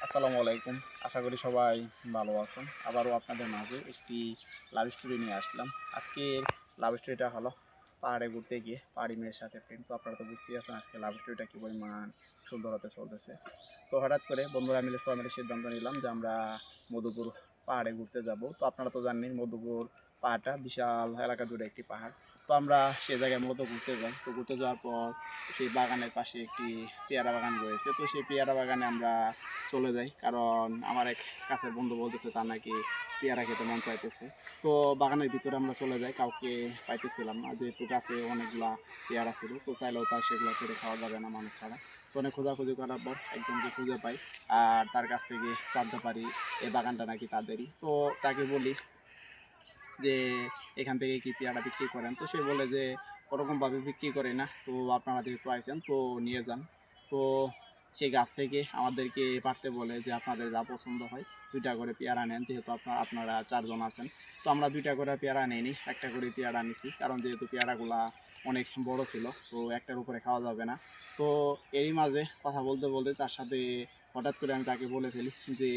আসসালামু আলাইকুম। আশা করি সবাই ভালো আছেন। আবারও আপনাদের মাঝে একটি লাভ স্টোরি নিয়ে আসলাম। আজকের লাভ স্টোরিটা হলো পাহাড়ে ঘুরতে গিয়ে পাহাড়ি মেয়ের সাথে প্রেম। তো আপনারা তো বুঝতেই পারছেন আজকে লাভ স্টোরিটা কী পরিমাণ সুন্দর হতে চলতেছে। তো হঠাৎ করে বন্ধুরা মিলে সবাই মিলে সিদ্ধান্ত নিলাম যে আমরা মধুপুর পাহাড়ে ঘুরতে যাব। তো আপনারা তো জানেন মধুপুর পাহাড়টা বিশাল এলাকা জুড়ে একটি পাহাড়। তো আমরা সে জায়গায় মূলত ঘুরতে যাই। তো ঘুরতে যাওয়ার পর সেই বাগানের পাশে একটি পেয়ারা বাগান রয়েছে। তো সেই পেয়ারা বাগানে আমরা চলে যাই, কারণ আমার এক কাছের বন্ধু বলতেছে তার নাকি পেয়ারা খেতে মন চাইতেছে। তো বাগানের ভিতরে আমরা চলে যাই, কাউকে পাইতেছিলাম না, যেহেতু গাছে অনেকগুলা পেয়ারা ছিল। তো চাইলেও তার সেগুলো পেরে খাওয়া যাবে না মানুষ ছাড়া। তো অনেক খোঁজাখুঁজি করার পর একজনকে খুঁজে পাই, আর তার কাছ থেকে জানতে পারি এই বাগানটা নাকি তাদেরই। তো তাকে বলি যে এখান থেকে কি পেয়ারা বিক্রি করেন। তো সে বলে যে ওরকমভাবে বিক্রি করে না, তো আপনারা যেহেতু আইছেন তো নিয়ে যান। তো সেই গাছ থেকে আমাদেরকে পারতে বলে যে আপনাদের যা পছন্দ হয় 2টা করে পেয়ারা নেন, যেহেতু আপনারা 4 জন আছেন। তো আমরা 2টা করে পেয়ারা নিইনি, একটা করে পেয়ারা নিছি, কারণ যেহেতু পেয়ারাগুলা অনেক বড় ছিল, তো একটার উপরে খাওয়া যাবে না। তো এরই মাঝে কথা বলতে বলতে তার সাথে হঠাৎ করে আমি তাকে বলে ফেলি যে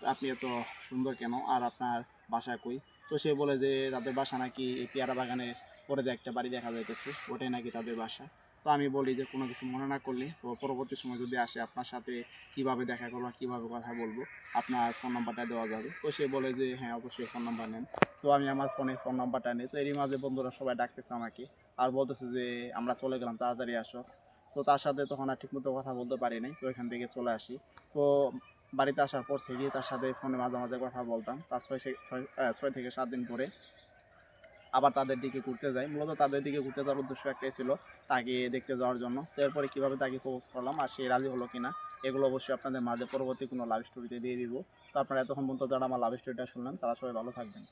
আপনি এত সুন্দর কেন, আর আপনার বাসা কই। তো সে বলে যে তাদের বাসা নাকি এই পেয়ারা বাগানের পরে যে একটা বাড়ি দেখা যাইতেছে ওটাই নাকি তাদের বাসা। তো আমি বলি যে কোনো কিছু মনে না করলে তো পরবর্তী সময় যদি আসে আপনার সাথে কিভাবে দেখা করবো, কীভাবে কথা বলবো, আপনার ফোন নাম্বারটা দেওয়া যাবে। তো সে বলে যে হ্যাঁ অবশ্যই ফোন নাম্বার নেন। তো আমি আমার ফোনে ফোন নাম্বারটা নিই। তো এরই মাঝে বন্ধুরা সবাই ডাকতেছে আমাকে, আর বলতেছে যে আমরা চলে গেলাম, তাড়াতাড়ি আসো। তো তার সাথে তখন আর ঠিকমতো কথা বলতে পারি নাই, তো এখান থেকে চলে আসি। তো বাড়িতে আসার পর থেকেই তার সাথে ফোনে মাঝে মাঝে কথা বলতাম। তার 6 থেকে 7 দিন পরে আবার তাদের দিকে ঘুরতে যাই। মূলত তাদের দিকে ঘুরতে যাওয়ার উদ্দেশ্য একটাই ছিল, তাকে দেখতে যাওয়ার জন্য। তো এরপরে কীভাবে তাকে প্রপোজ করলাম আর সে রাজি হলো কিনা, এগুলো অবশ্যই আপনাদের মাঝে পরবর্তী কোনো লাভ স্টোরিতে দিয়ে দিব। তো আপনারা এতক্ষণ পর্যন্ত যারা আমার লাভ স্টোরিটা শুনলেন তারা সবাই ভালো থাকবেন।